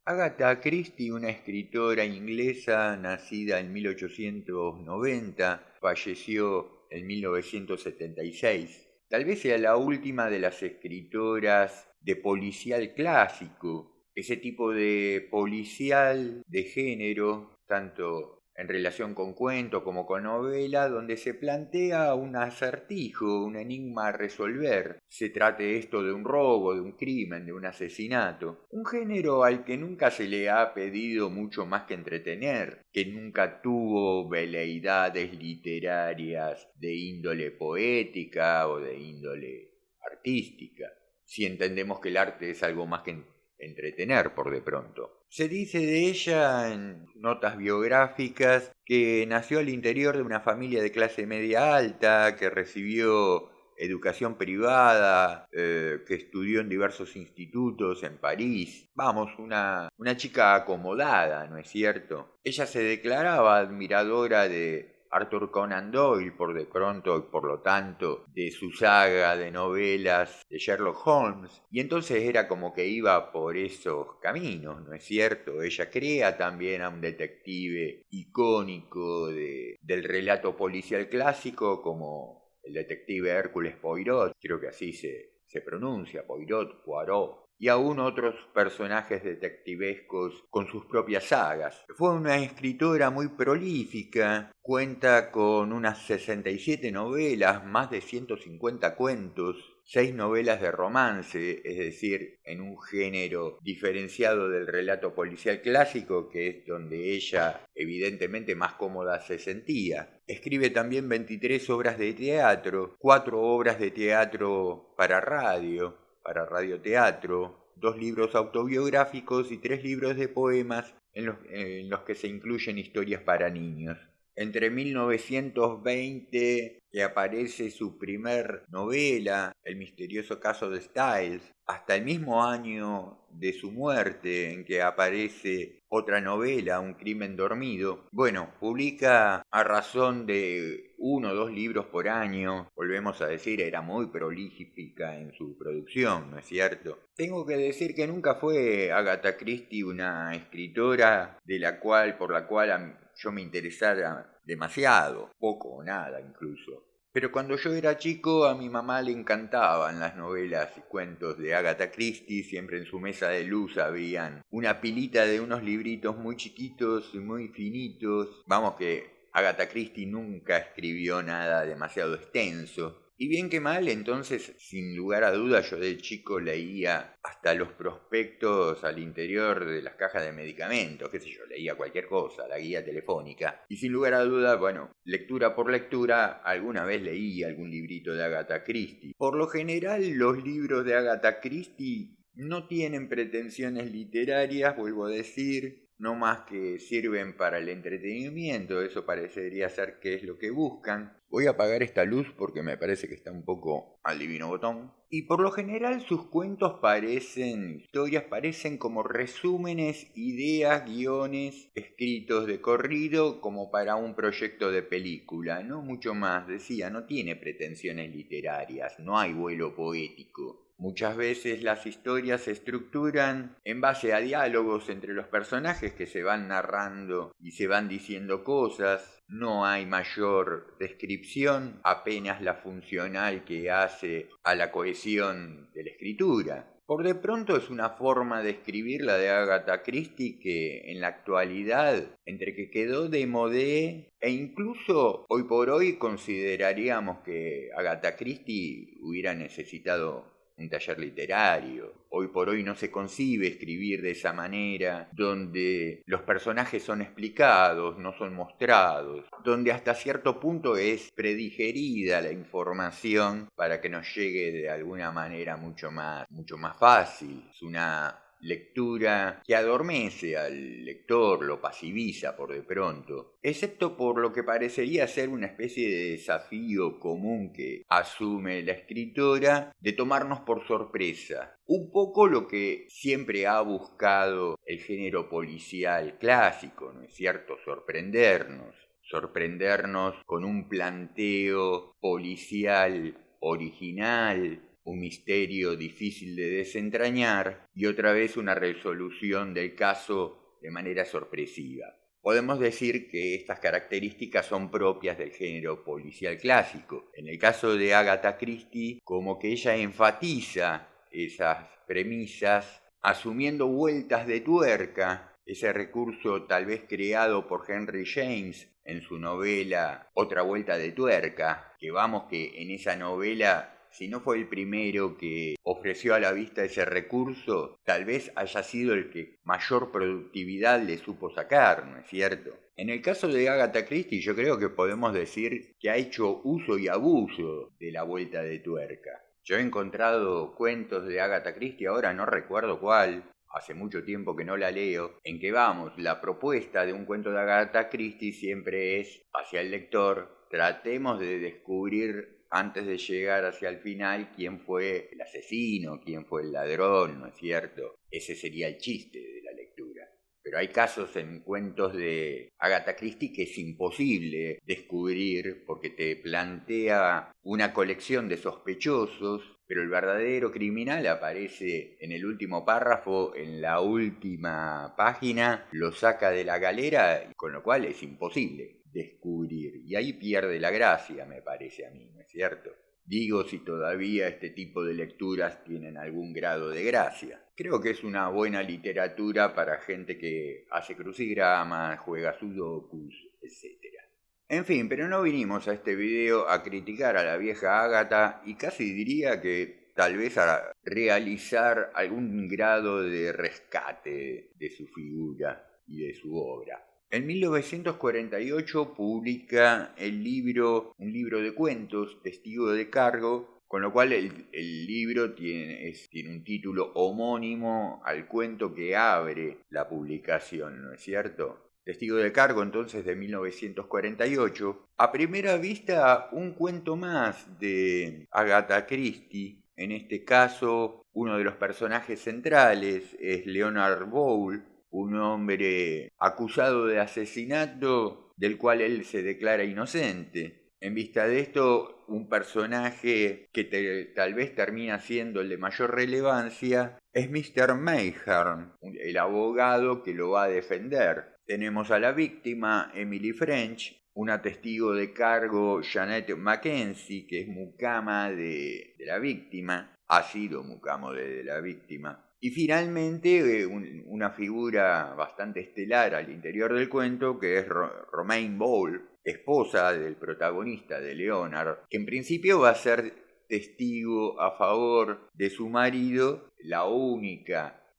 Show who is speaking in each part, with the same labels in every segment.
Speaker 1: Agatha Christie, una escritora inglesa nacida en 1890, falleció en 1976. Tal vez sea la última de las escritoras de policial clásico, ese tipo de policial de género, tanto en relación con cuento como con novela, donde se plantea un acertijo, un enigma a resolver. Se trate esto de un robo, de un crimen, de un asesinato. Un género al que nunca se le ha pedido mucho más que entretener, que nunca tuvo veleidades literarias de índole poética o de índole artística, si entendemos que el arte es algo más que entretener por de pronto. Se dice de ella en notas biográficas que nació al interior de una familia de clase media alta, que recibió educación privada, que estudió en diversos institutos en París. Vamos, una chica acomodada, ¿no es cierto? Ella se declaraba admiradora de Arthur Conan Doyle por de pronto y por lo tanto de su saga de novelas de Sherlock Holmes, y entonces era como que iba por esos caminos, ¿no es cierto? Ella crea también a un detective icónico del relato policial clásico como el detective Hércules Poirot, creo que así se pronuncia, Poirot, Poirot, y aún otros personajes detectivescos con sus propias sagas. Fue una escritora muy prolífica, cuenta con unas 67 novelas, más de 150 cuentos, 6 novelas de romance, es decir, en un género diferenciado del relato policial clásico, que es donde ella evidentemente más cómoda se sentía. Escribe también 23 obras de teatro, 4 obras de teatro para radioteatro, 2 libros autobiográficos y 3 libros de poemas en los que se incluyen historias para niños. Entre 1920, que aparece su primer novela, El misterioso caso de Styles, hasta el mismo año de su muerte, en que aparece otra novela, Un crimen dormido. Bueno, publica a razón de 1 o 2 libros por año. Volvemos a decir, era muy prolífica en su producción, ¿no es cierto? Tengo que decir que nunca fue Agatha Christie una escritora por la cual yo me interesara demasiado, poco o nada incluso. Pero cuando yo era chico a mi mamá le encantaban las novelas y cuentos de Agatha Christie. Siempre en su mesa de luz habían una pilita de unos libritos muy chiquitos y muy finitos. Vamos que Agatha Christie nunca escribió nada demasiado extenso. Y bien que mal, entonces, sin lugar a dudas, yo de chico leía hasta los prospectos al interior de las cajas de medicamentos, qué sé yo, leía cualquier cosa, la guía telefónica. Y sin lugar a dudas, bueno, lectura por lectura, alguna vez leí algún librito de Agatha Christie. Por lo general, los libros de Agatha Christie no tienen pretensiones literarias, vuelvo a decir, no más que sirven para el entretenimiento. Eso parecería ser que es lo que buscan. Voy a apagar esta luz porque me parece que está un poco al divino botón. Y por lo general sus cuentos historias parecen como resúmenes, ideas, guiones escritos de corrido como para un proyecto de película. No mucho más, decía, no tiene pretensiones literarias, no hay vuelo poético. Muchas veces las historias se estructuran en base a diálogos entre los personajes que se van narrando y se van diciendo cosas. No hay mayor descripción, apenas la funcional que hace a la cohesión de la escritura. Por de pronto es una forma de escribir la de Agatha Christie que en la actualidad, entre que quedó de modé e incluso hoy por hoy consideraríamos que Agatha Christie hubiera necesitado un taller literario. Hoy por hoy no se concibe escribir de esa manera, donde los personajes son explicados, no son mostrados, donde hasta cierto punto es predigerida la información para que nos llegue de alguna manera mucho más fácil. Es una lectura que adormece al lector, lo pasiviza por de pronto, excepto por lo que parecería ser una especie de desafío común que asume la escritora de tomarnos por sorpresa. Un poco lo que siempre ha buscado el género policial clásico, ¿no es cierto? Sorprendernos con un planteo policial original, un misterio difícil de desentrañar y otra vez una resolución del caso de manera sorpresiva. Podemos decir que estas características son propias del género policial clásico. En el caso de Agatha Christie, como que ella enfatiza esas premisas asumiendo vueltas de tuerca, ese recurso tal vez creado por Henry James en su novela Otra vuelta de tuerca, que vamos que en esa novela, si no fue el primero que ofreció a la vista ese recurso, tal vez haya sido el que mayor productividad le supo sacar, ¿no es cierto? En el caso de Agatha Christie yo creo que podemos decir que ha hecho uso y abuso de la vuelta de tuerca. Yo he encontrado cuentos de Agatha Christie, ahora no recuerdo cuál, hace mucho tiempo que no la leo, en que vamos, la propuesta de un cuento de Agatha Christie siempre es hacia el lector, tratemos de descubrir antes de llegar hacia el final quién fue el asesino, quién fue el ladrón, ¿no es cierto? Ese sería el chiste de la lectura. Pero hay casos en cuentos de Agatha Christie que es imposible descubrir porque te plantea una colección de sospechosos, pero el verdadero criminal aparece en el último párrafo, en la última página, lo saca de la galera, con lo cual es imposible descubrir. Y ahí pierde la gracia, me parece a mí, ¿no es cierto? Digo si todavía este tipo de lecturas tienen algún grado de gracia. Creo que es una buena literatura para gente que hace crucigramas, juega sudokus, etc. En fin, pero no vinimos a este video a criticar a la vieja Ágata y casi diría que tal vez a realizar algún grado de rescate de su figura y de su obra. En 1948 publica un libro de cuentos, Testigo de Cargo, con lo cual el libro tiene un título homónimo al cuento que abre la publicación, ¿no es cierto? Testigo de Cargo, entonces, de 1948. A primera vista, un cuento más de Agatha Christie. En este caso, uno de los personajes centrales es Leonard Bowl, un hombre acusado de asesinato del cual él se declara inocente. En vista de esto, un personaje que tal vez termina siendo el de mayor relevancia es Mr. Mayhem, el abogado que lo va a defender. Tenemos a la víctima, Emily French, una testigo de cargo, Janet Mackenzie, que es mucama de la víctima, ha sido mucamo de la víctima. Y finalmente una figura bastante estelar al interior del cuento que es Romaine Bowl, esposa del protagonista de Leonard, que en principio va a ser testigo a favor de su marido,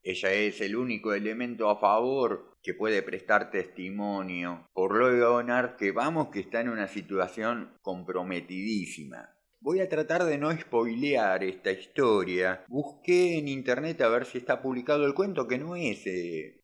Speaker 1: ella es el único elemento a favor que puede prestar testimonio por Leonard, que está en una situación comprometidísima. Voy a tratar de no spoilear esta historia. Busqué en internet a ver si está publicado el cuento, que no es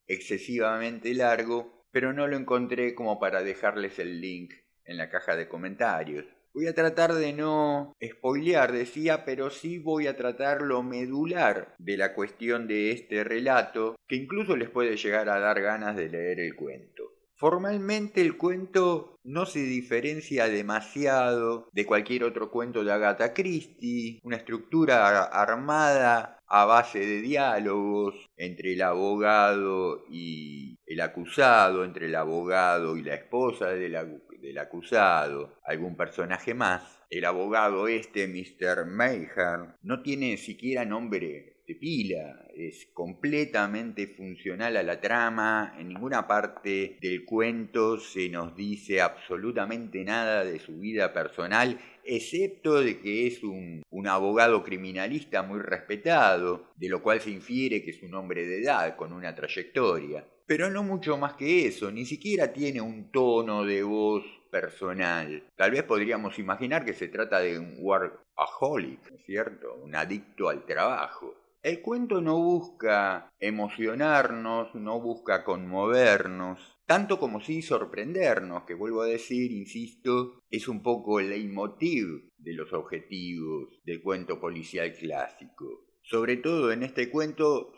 Speaker 1: excesivamente largo, pero no lo encontré como para dejarles el link en la caja de comentarios. Voy a tratar de no spoilear, decía, pero sí voy a tratar lo medular de la cuestión de este relato, que incluso les puede llegar a dar ganas de leer el cuento. Formalmente el cuento no se diferencia demasiado de cualquier otro cuento de Agatha Christie, una estructura armada a base de diálogos entre el abogado y el acusado, entre el abogado y la esposa del acusado, algún personaje más. El abogado Mr. Mayhem, no tiene siquiera nombre de pila, es completamente funcional a la trama, en ninguna parte del cuento se nos dice absolutamente nada de su vida personal, excepto de que es un abogado criminalista muy respetado, de lo cual se infiere que es un hombre de edad con una trayectoria. Pero no mucho más que eso, ni siquiera tiene un tono de voz personal. Tal vez podríamos imaginar que se trata de un workaholic, ¿no es cierto? Un adicto al trabajo. El cuento no busca emocionarnos, no busca conmovernos, tanto como sí sorprendernos, que vuelvo a decir, insisto, es un poco el leitmotiv de los objetivos del cuento policial clásico. Sobre todo en este cuento,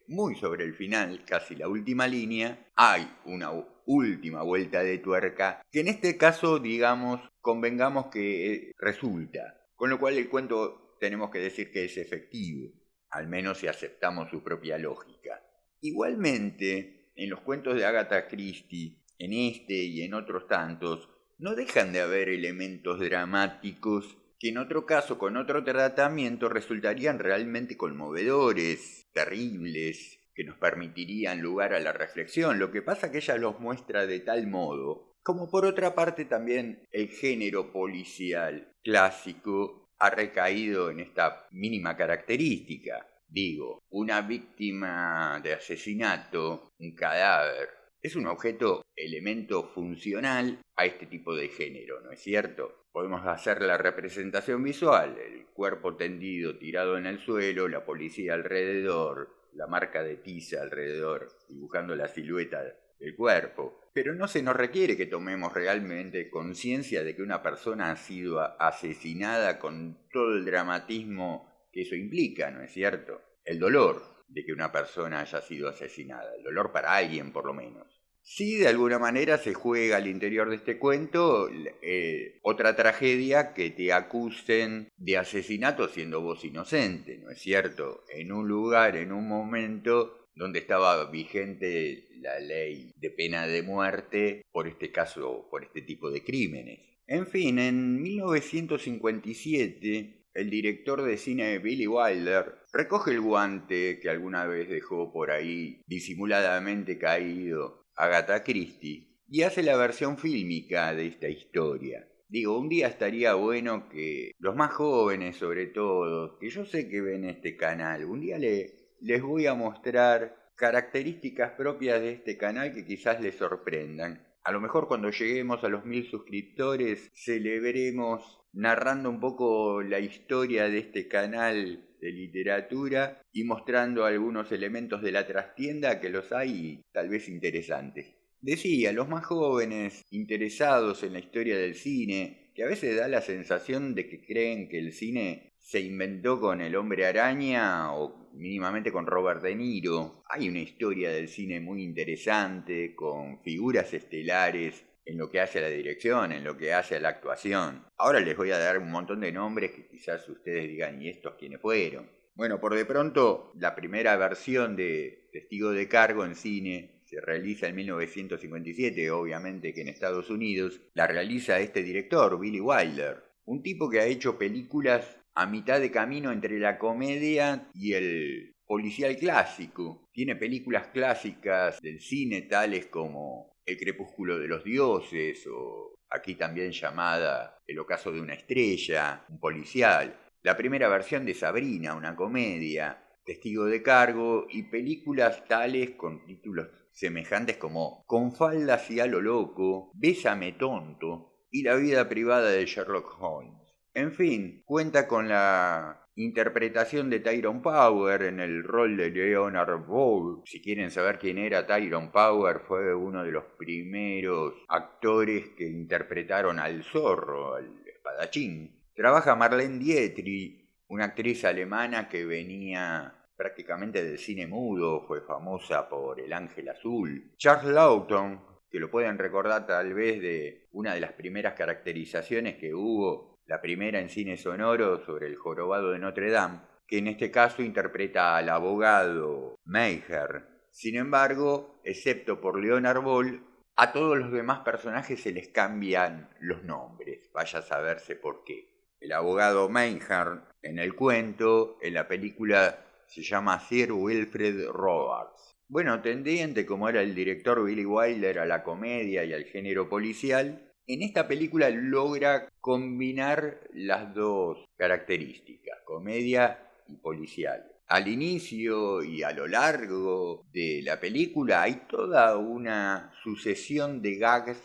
Speaker 1: muy sobre el final, casi la última línea, hay una última vuelta de tuerca, que en este caso, digamos, convengamos que resulta. Con lo cual el cuento tenemos que decir que es efectivo, al menos si aceptamos su propia lógica. Igualmente, en los cuentos de Agatha Christie, en este y en otros tantos, no dejan de haber elementos dramáticos que en otro caso, con otro tratamiento, resultarían realmente conmovedores, terribles, que nos permitirían lugar a la reflexión. Lo que pasa es que ella los muestra de tal modo, como por otra parte también el género policial clásico ha recaído en esta mínima característica. Digo, una víctima de asesinato, un cadáver, es un objeto, elemento funcional a este tipo de género, ¿no es cierto? Podemos hacer la representación visual, el cuerpo tendido, tirado en el suelo, la policía alrededor, la marca de tiza alrededor, dibujando la silueta del cuerpo. Pero no se nos requiere que tomemos realmente conciencia de que una persona ha sido asesinada con todo el dramatismo que eso implica, ¿no es cierto? El dolor de que una persona haya sido asesinada, el dolor para alguien por lo menos. Sí, de alguna manera se juega al interior de este cuento otra tragedia, que te acusen de asesinato siendo vos inocente, ¿no es cierto? En un lugar, en un momento donde estaba vigente la ley de pena de muerte por este caso, por este tipo de crímenes. En fin, en 1957... el director de cine Billy Wilder recoge el guante que alguna vez dejó por ahí disimuladamente caído Agatha Christie y hace la versión fílmica de esta historia. Digo, un día estaría bueno que los más jóvenes, sobre todo, que yo sé que ven este canal, un día les voy a mostrar características propias de este canal que quizás les sorprendan. A lo mejor cuando lleguemos a los 1000 suscriptores celebremos narrando un poco la historia de este canal de literatura y mostrando algunos elementos de la trastienda que los hay tal vez interesantes. Decía, los más jóvenes interesados en la historia del cine, que a veces da la sensación de que creen que el cine se inventó con el Hombre Araña o mínimamente con Robert De Niro. Hay una historia del cine muy interesante, con figuras estelares en lo que hace a la dirección, en lo que hace a la actuación. Ahora les voy a dar un montón de nombres que quizás ustedes digan, ¿y estos quiénes fueron? Bueno, por de pronto, la primera versión de Testigo de Cargo en cine se realiza en 1957, obviamente que en Estados Unidos. La realiza este director, Billy Wilder, un tipo que ha hecho películas a mitad de camino entre la comedia y el policial clásico. Tiene películas clásicas del cine tales como El crepúsculo de los dioses, o aquí también llamada El ocaso de una estrella, un policial. La primera versión de Sabrina, una comedia. Testigo de Cargo y películas tales con títulos semejantes como Con faldas y a lo loco, Bésame tonto y La vida privada de Sherlock Holmes. En fin, cuenta con la interpretación de Tyrone Power en el rol de Leonard Bowl. Si quieren saber quién era Tyrone Power, fue uno de los primeros actores que interpretaron al zorro, al espadachín. Trabaja Marlene Dietrich, una actriz alemana que venía prácticamente del cine mudo, fue famosa por El Ángel Azul. Charles Laughton, que lo pueden recordar tal vez de una de las primeras caracterizaciones que hubo, la primera en cine sonoro sobre El jorobado de Notre Dame, que en este caso interpreta al abogado Meijer. Sin embargo, excepto por Leonard Bowl, a todos los demás personajes se les cambian los nombres, vaya a saberse por qué. El abogado Meijer en el cuento, en la película se llama Sir Wilfrid Robards. Bueno, tendiente como era el director Billy Wilder a la comedia y al género policial, en esta película logra combinar las dos características, comedia y policial. Al inicio y a lo largo de la película hay toda una sucesión de gags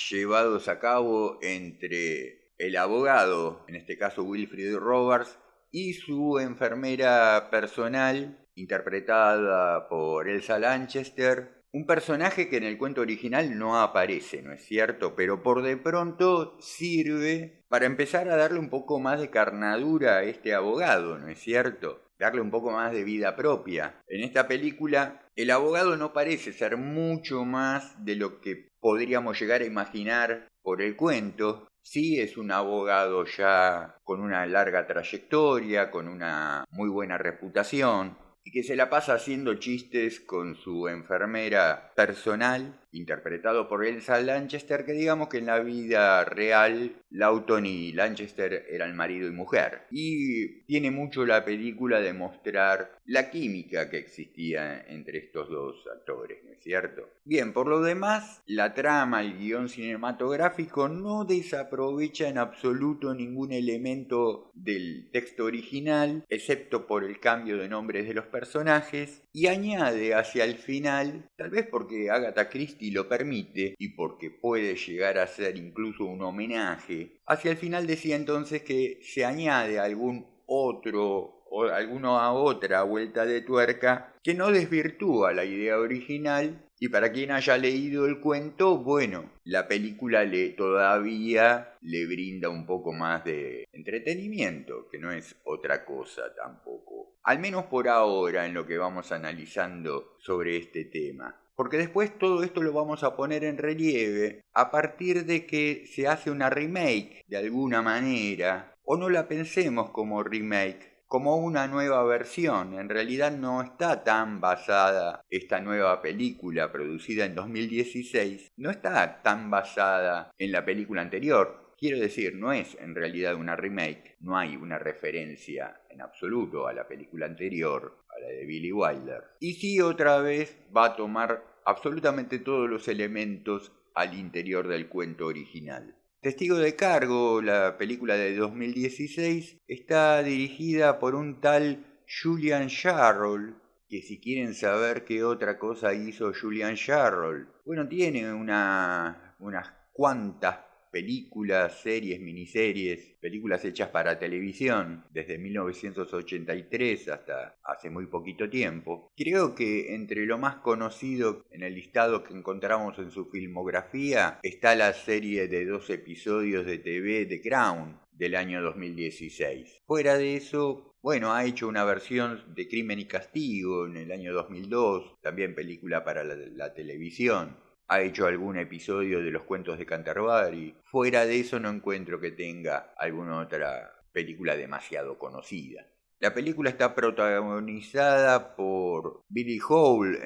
Speaker 1: llevados a cabo entre el abogado, en este caso Wilfrid Robards, y su enfermera personal, interpretada por Elsa Lanchester, un personaje que en el cuento original no aparece, ¿no es cierto? Pero por de pronto sirve para empezar a darle un poco más de carnadura a este abogado, ¿no es cierto? Darle un poco más de vida propia. En esta película, el abogado no parece ser mucho más de lo que podríamos llegar a imaginar por el cuento, Sí, es un abogado ya con una larga trayectoria, con una muy buena reputación, y que se la pasa haciendo chistes con su enfermera personal, interpretado por Elsa Lanchester, que digamos que en la vida real Lawton y Lanchester eran marido y mujer. Y tiene mucho la película de mostrar la química que existía entre estos dos actores, ¿no es cierto? Bien, por lo demás, la trama, el guión cinematográfico no desaprovecha en absoluto ningún elemento del texto original, excepto por el cambio de nombres de los personajes, y añade hacia el final, tal vez porque Agatha Christie lo permite y porque puede llegar a ser incluso un homenaje, hacia el final decía entonces que se añade algún otro o alguna otra vuelta de tuerca que no desvirtúa la idea original, y para quien haya leído el cuento, bueno, la película todavía le brinda un poco más de entretenimiento, que no es otra cosa tampoco. Al menos por ahora en lo que vamos analizando sobre este tema. Porque después todo esto lo vamos a poner en relieve a partir de que se hace una remake de alguna manera, o no la pensemos como remake, como una nueva versión. En realidad no está tan basada esta nueva película producida en 2016, no está tan basada en la película anterior. Quiero decir, no es en realidad una remake, no hay una referencia en absoluto a la película anterior, a la de Billy Wilder. Y sí, otra vez va a tomar absolutamente todos los elementos al interior del cuento original. Testigo de Cargo, la película de 2016, está dirigida por un tal Julian Sharroll, que si quieren saber qué otra cosa hizo Julian Sharroll, bueno, tiene unas cuantas películas, series, miniseries, películas hechas para televisión desde 1983 hasta hace muy poquito tiempo. Creo que entre lo más conocido en el listado que encontramos en su filmografía está la serie de 2 episodios de TV The Crown del año 2016. Fuera de eso, bueno, ha hecho una versión de Crimen y Castigo en el año 2002, también película para la televisión. Ha hecho algún episodio de Los Cuentos de Canterbury. Fuera de eso no encuentro que tenga alguna otra película demasiado conocida. La película está protagonizada por Billy Hole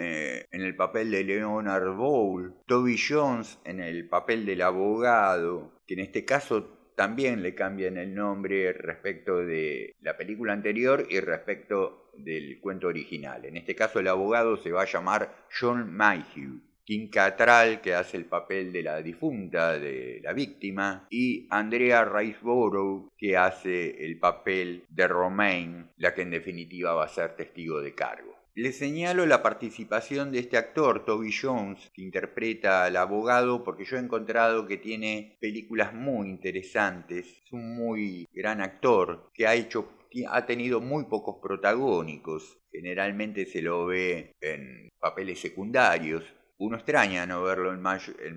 Speaker 1: en el papel de Leonard Bowl, Toby Jones en el papel del abogado, que en este caso también le cambian el nombre respecto de la película anterior y respecto del cuento original. En este caso el abogado se va a llamar John Mayhew. Kim Cattrall, que hace el papel de la difunta, de la víctima, y Andrea Riseborough, que hace el papel de Romaine, la que en definitiva va a ser testigo de cargo. Les señalo la participación de este actor, Toby Jones, que interpreta al abogado, porque yo he encontrado que tiene películas muy interesantes, es un muy gran actor, que ha tenido muy pocos protagónicos, generalmente se lo ve en papeles secundarios. Uno extraña no verlo en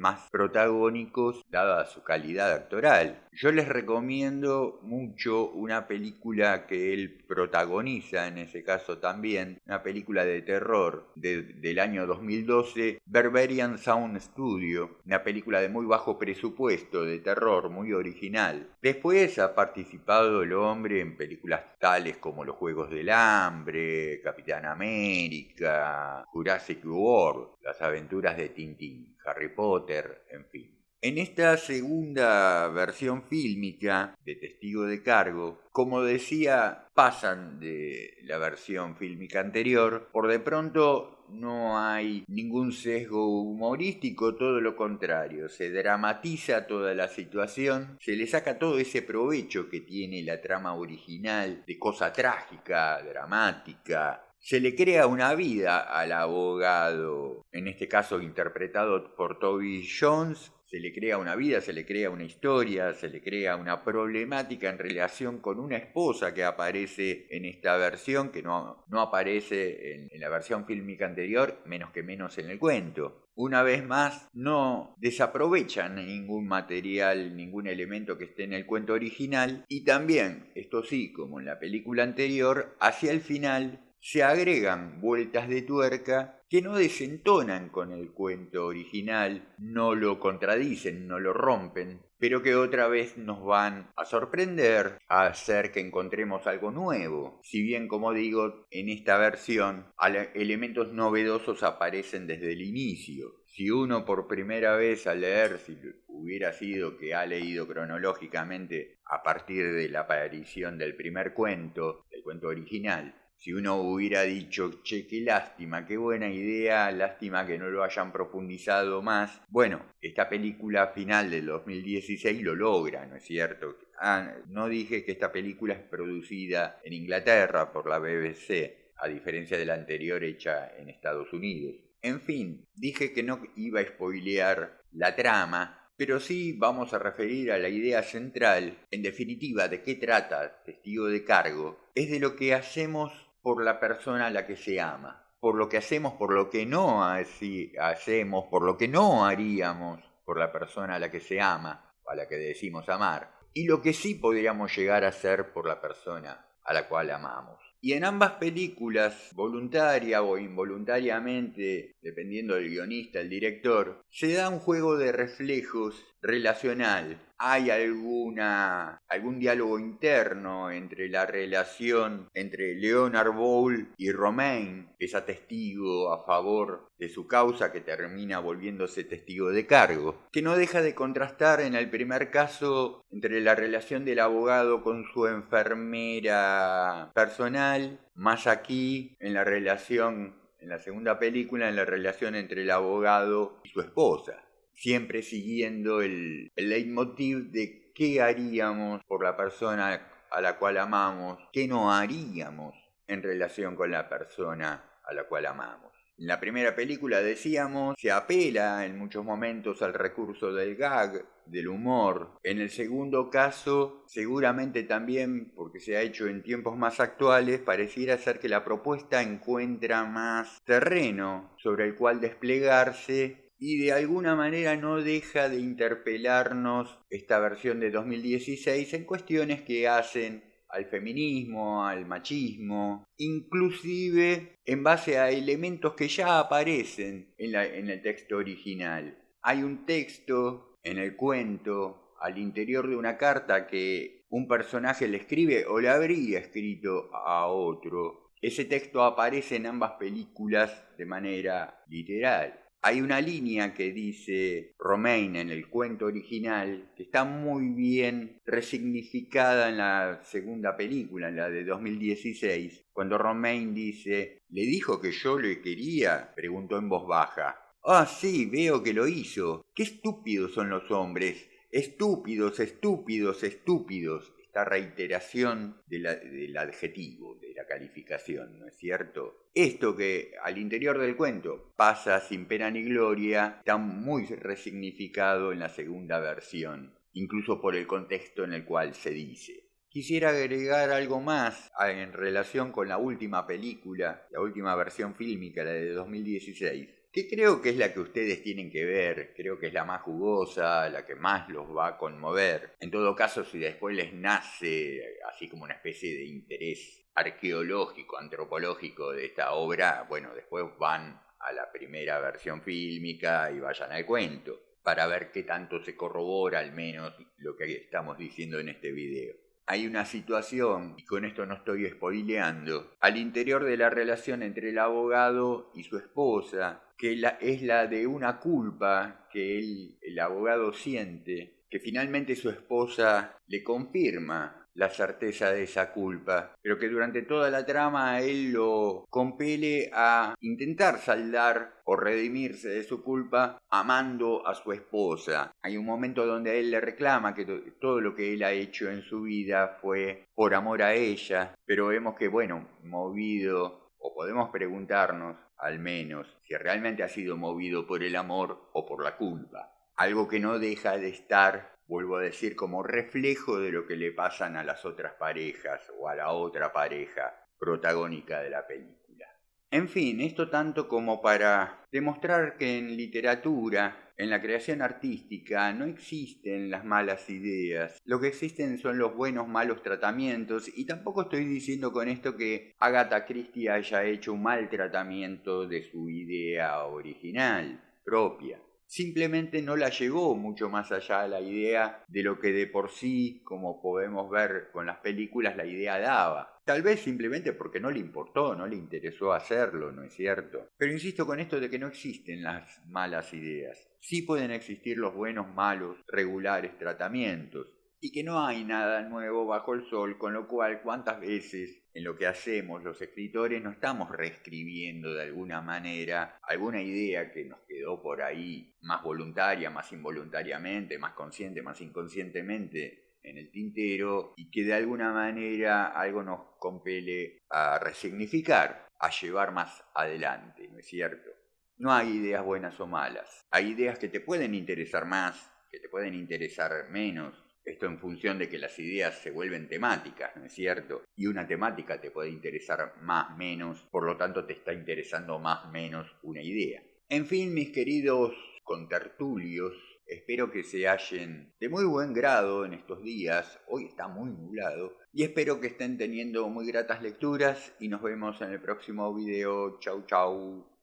Speaker 1: más protagónicos, dada su calidad actoral. Yo les recomiendo mucho una película que él protagoniza, en ese caso también, una película de terror del año 2012, Berberian Sound Studio, una película de muy bajo presupuesto, de terror, muy original. Después ha participado el hombre en películas tales como Los Juegos del Hambre, Capitán América, Jurassic World, Las Aventuras de Tintín, Harry Potter, en fin. En esta segunda versión fílmica de Testigo de Cargo, como decía, pasan de la versión fílmica anterior. Por de pronto no hay ningún sesgo humorístico, todo lo contrario, se dramatiza toda la situación, se le saca todo ese provecho que tiene la trama original de cosa trágica, dramática. Se le crea una vida al abogado, en este caso interpretado por Toby Jones. Se le crea una vida, se le crea una historia, se le crea una problemática en relación con una esposa que aparece en esta versión, que no aparece en la versión fílmica anterior, menos en el cuento. Una vez más, no desaprovechan ningún material, ningún elemento que esté en el cuento original, y también, esto sí, como en la película anterior, hacia el final se agregan vueltas de tuerca que no desentonan con el cuento original, no lo contradicen, no lo rompen, pero que otra vez nos van a sorprender, a hacer que encontremos algo nuevo. Si bien, como digo, en esta versión elementos novedosos aparecen desde el inicio. Si uno por primera vez al leer, si hubiera sido que ha leído cronológicamente a partir de la aparición del primer cuento, del cuento original, si uno hubiera dicho, che, qué lástima, qué buena idea, lástima que no lo hayan profundizado más. Bueno, esta película final del 2016 lo logra, ¿no es cierto? No dije que esta película es producida en Inglaterra por la BBC, a diferencia de la anterior hecha en Estados Unidos. En fin, dije que no iba a spoilear la trama, pero sí vamos a referir a la idea central. En definitiva, ¿de qué trata Testigo de Cargo? Es de lo que hacemos por la persona a la que se ama, por lo que hacemos, por lo que no hacemos, por lo que no haríamos por la persona a la que se ama, a la que decimos amar, y lo que sí podríamos llegar a hacer por la persona a la cual amamos. Y en ambas películas, voluntaria o involuntariamente, dependiendo del guionista, el director, se da un juego de reflejos relacional. Hay algún diálogo interno entre la relación entre Leonard Bowl y Romain, esa testigo a favor de su causa que termina volviéndose testigo de cargo, que no deja de contrastar en el primer caso entre la relación del abogado con su enfermera personal, más aquí en la relación, en la segunda película, en la relación entre el abogado y su esposa, siempre siguiendo el leitmotiv de qué haríamos por la persona a la cual amamos, qué no haríamos en relación con la persona a la cual amamos. En la primera película, decíamos, se apela en muchos momentos al recurso del gag, del humor. En el segundo caso, seguramente también, porque se ha hecho en tiempos más actuales, pareciera ser que la propuesta encuentra más terreno sobre el cual desplegarse y de alguna manera no deja de interpelarnos esta versión de 2016 en cuestiones que hacen al feminismo, al machismo, inclusive en base a elementos que ya aparecen en el texto original. Hay un texto en el cuento, al interior de una carta que un personaje le escribe o le habría escrito a otro. Ese texto aparece en ambas películas de manera literal. Hay una línea que dice Romain en el cuento original que está muy bien resignificada en la segunda película, en la de 2016, cuando Romain dice, ¿le dijo que yo le quería?, preguntó en voz baja. Ah, sí, veo que lo hizo. Qué estúpidos son los hombres. Estúpidos, estúpidos, estúpidos. Esta reiteración del adjetivo, de la calificación, ¿no es cierto? Esto que al interior del cuento pasa sin pena ni gloria, está muy resignificado en la segunda versión, incluso por el contexto en el cual se dice. Quisiera agregar algo más en relación con la última película, la última versión fílmica, la de 2016. Que creo que es la que ustedes tienen que ver, creo que es la más jugosa, la que más los va a conmover. En todo caso, si después les nace así como una especie de interés arqueológico, antropológico de esta obra, bueno, después van a la primera versión fílmica y vayan al cuento, para ver qué tanto se corrobora al menos lo que estamos diciendo en este video. Hay una situación, y con esto no estoy spoileando, al interior de la relación entre el abogado y su esposa, que es la de una culpa que el abogado siente, que finalmente su esposa le confirma la certeza de esa culpa, pero que durante toda la trama a él lo compele a intentar saldar o redimirse de su culpa amando a su esposa. Hay un momento donde a él le reclama que todo lo que él ha hecho en su vida fue por amor a ella, pero vemos que, bueno, movido, o podemos preguntarnos al menos si realmente ha sido movido por el amor o por la culpa. Algo que no deja de estar, vuelvo a decir, como reflejo de lo que le pasan a las otras parejas o a la otra pareja protagónica de la película. En fin, esto tanto como para demostrar que en literatura En la creación artística no existen las malas ideas, lo que existen son los buenos malos tratamientos, y tampoco estoy diciendo con esto que Agatha Christie haya hecho un mal tratamiento de su idea original, propia. Simplemente no la llevó mucho más allá de la idea de lo que de por sí, como podemos ver con las películas, la idea daba. Tal vez simplemente porque no le importó, no le interesó hacerlo, ¿no es cierto? Pero insisto con esto de que no existen las malas ideas. Sí pueden existir los buenos, malos, regulares tratamientos. Y que no hay nada nuevo bajo el sol, con lo cual cuántas veces en lo que hacemos los escritores no estamos reescribiendo de alguna manera alguna idea que nos quedó por ahí, más voluntaria, más involuntariamente, más consciente, más inconscientemente en el tintero, y que de alguna manera algo nos compele a resignificar, a llevar más adelante, ¿no es cierto? No hay ideas buenas o malas, hay ideas que te pueden interesar más, que te pueden interesar menos. Esto en función de que las ideas se vuelven temáticas, ¿no es cierto? Y una temática te puede interesar más, menos, por lo tanto te está interesando más, menos una idea. En fin, mis queridos contertulios, espero que se hallen de muy buen grado en estos días. Hoy está muy nublado. Y espero que estén teniendo muy gratas lecturas y nos vemos en el próximo video. Chau, chau.